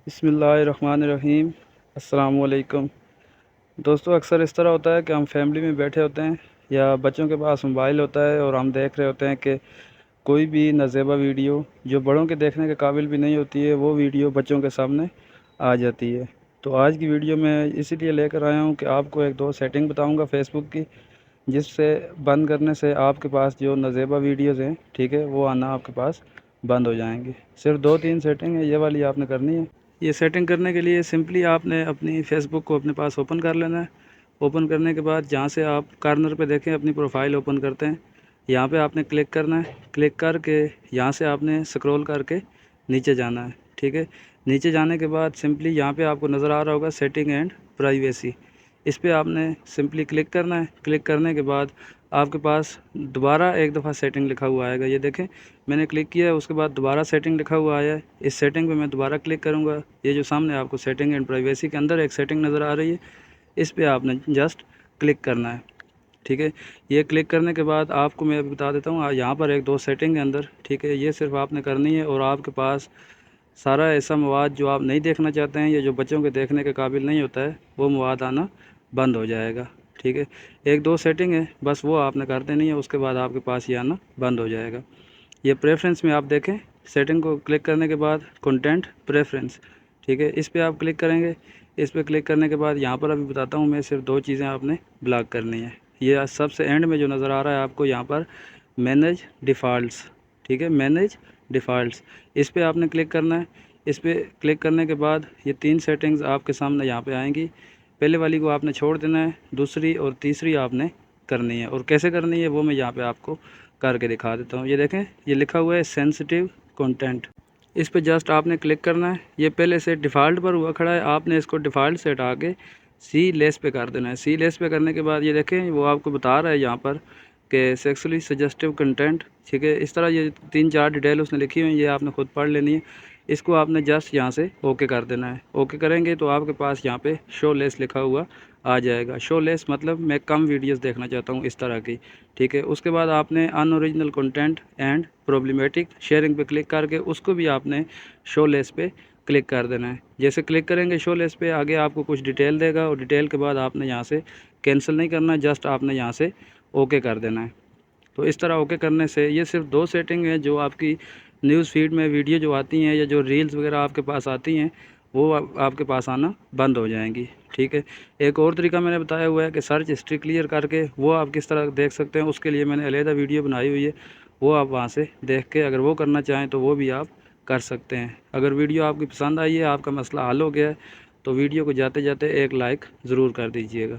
بسم اللہ الرحمن الرحیم۔ السلام علیکم دوستو، اکثر اس طرح ہوتا ہے کہ ہم فیملی میں بیٹھے ہوتے ہیں یا بچوں کے پاس موبائل ہوتا ہے اور ہم دیکھ رہے ہوتے ہیں کہ کوئی بھی نازیبا ویڈیو جو بڑوں کے دیکھنے کے قابل بھی نہیں ہوتی ہے وہ ویڈیو بچوں کے سامنے آ جاتی ہے۔ تو آج کی ویڈیو میں اسی لیے لے کر آیا ہوں کہ آپ کو ایک دو سیٹنگ بتاؤں گا فیس بک کی، جس سے بند کرنے سے آپ کے پاس جو نازیبا ویڈیوز ہیں ٹھیک ہے وہ آنا آپ کے پاس بند ہو جائیں گے۔ صرف 2-3 سیٹنگ ہے، یہ والی آپ نے کرنی ہے۔ یہ سیٹنگ کرنے کے لیے سمپلی آپ نے اپنی فیس بک کو اپنے پاس اوپن کر لینا ہے۔ اوپن کرنے کے بعد جہاں سے آپ کارنر پہ دیکھیں اپنی پروفائل اوپن کرتے ہیں، یہاں پہ آپ نے کلک کرنا ہے۔ کلک کر کے یہاں سے آپ نے سکرول کر کے نیچے جانا ہے، ٹھیک ہے۔ نیچے جانے کے بعد سمپلی یہاں پہ آپ کو نظر آ رہا ہوگا سیٹنگ اینڈ پرائیویسی، اس پہ آپ نے سمپلی کلک کرنا ہے۔ کلک کرنے کے بعد آپ کے پاس دوبارہ ایک دفعہ سیٹنگ لکھا ہوا آئے گا، یہ دیکھیں میں نے کلک کیا ہے، اس کے بعد دوبارہ سیٹنگ لکھا ہوا آیا ہے۔ اس سیٹنگ پہ میں دوبارہ کلک کروں گا، یہ جو سامنے آپ کو سیٹنگ اینڈ پرائیویسی کے اندر ایک سیٹنگ نظر آ رہی ہے، اس پہ آپ نے جسٹ کلک کرنا ہے، ٹھیک ہے۔ یہ کلک کرنے کے بعد آپ کو میں بتا دیتا ہوں یہاں پر ایک دو سیٹنگ ہے اندر، ٹھیک ہے۔ یہ صرف آپ نے کرنی ہے اور آپ کے پاس سارا ایسا مواد جو آپ نہیں دیکھنا چاہتے ہیں یا جو بچوں کے دیکھنے کے قابل نہیں ہوتا ہے وہ مواد آنا بند ہو جائے گا، ٹھیک ہے۔ ایک دو سیٹنگ ہے بس، وہ آپ نے کر دینی ہے، اس کے بعد آپ کے پاس یہ آنا بند ہو جائے گا۔ یہ پریفرنس میں آپ دیکھیں، سیٹنگ کو کلک کرنے کے بعد کنٹینٹ پریفرنس، ٹھیک ہے، اس پہ آپ کلک کریں گے۔ اس پہ کلک کرنے کے بعد یہاں پر ابھی بتاتا ہوں میں، صرف 2 چیزیں آپ نے بلاک کرنی ہے۔ یہ سب سے اینڈ میں جو نظر آ رہا ہے آپ کو یہاں پر مینیج ڈیفالٹس، ٹھیک ہے، مینیج ڈیفالٹس، اس پہ آپ نے کلک کرنا ہے۔ اس پہ کلک کرنے کے بعد یہ 3 سیٹنگز آپ کے سامنے یہاں پہ آئیں گی۔ پہلے والی کو آپ نے چھوڑ دینا ہے، دوسری اور تیسری آپ نے کرنی ہے، اور کیسے کرنی ہے وہ میں یہاں پہ آپ کو کر کے دکھا دیتا ہوں۔ یہ دیکھیں یہ لکھا ہوا ہے سینسٹیو کنٹینٹ، اس پہ جسٹ آپ نے کلک کرنا ہے۔ یہ پہلے سے ڈیفالٹ پر ہوا کھڑا ہے، آپ نے اس کو ڈیفالٹ سے ہٹا کے سی لیس پہ کر دینا ہے۔ سی لیس پہ کرنے کے بعد یہ دیکھیں وہ آپ کو بتا رہا ہے یہاں پر کہ سیکسولی سجیسٹیو کنٹینٹ، ٹھیک ہے۔ اس طرح یہ 3-4 ڈیٹیل اس نے لکھی ہوئی ہیں، یہ آپ نے خود پڑھ لینی ہے۔ اس کو آپ نے جسٹ یہاں سے اوکے کر دینا ہے۔ اوکے کریں گے تو آپ کے پاس یہاں پہ شو لیس لکھا ہوا آ جائے گا۔ شو لیس مطلب میں کم ویڈیوز دیکھنا چاہتا ہوں اس طرح کی، ٹھیک ہے۔ اس کے بعد آپ نے ان original content and problematic sharing پہ کلک کر کے اس کو بھی آپ نے شو لیس پہ کلک کر دینا ہے۔ جیسے کلک کریں گے شو لیس پہ، آگے آپ کو کچھ ڈیٹیل دے گا، اور ڈیٹیل کے بعد آپ نے یہاں سے کینسل نہیں کرنا ہے، جسٹ آپ نے یہاں سے اوکے کر دینا ہے۔ تو اس طرح اوکے کرنے سے یہ صرف 2 سیٹنگ ہیں جو آپ کی نیوز فیڈ میں ویڈیو جو آتی ہیں یا جو ریلز وغیرہ آپ کے پاس آتی ہیں وہ آپ کے پاس آنا بند ہو جائیں گی، ٹھیک ہے۔ ایک اور طریقہ میں نے بتایا ہوا ہے کہ سرچ ہسٹری کلیئر کر کے وہ آپ کس طرح دیکھ سکتے ہیں، اس کے لیے میں نے علیحدہ ویڈیو بنائی ہوئی ہے، وہ آپ وہاں سے دیکھ کے اگر وہ کرنا چاہیں تو وہ بھی آپ کر سکتے ہیں۔ اگر ویڈیو آپ کی پسند آئی ہے، آپ کا مسئلہ حل ہو گیا ہے، تو ویڈیو کو جاتے جاتے ایک لائک ضرور کر دیجئے گا۔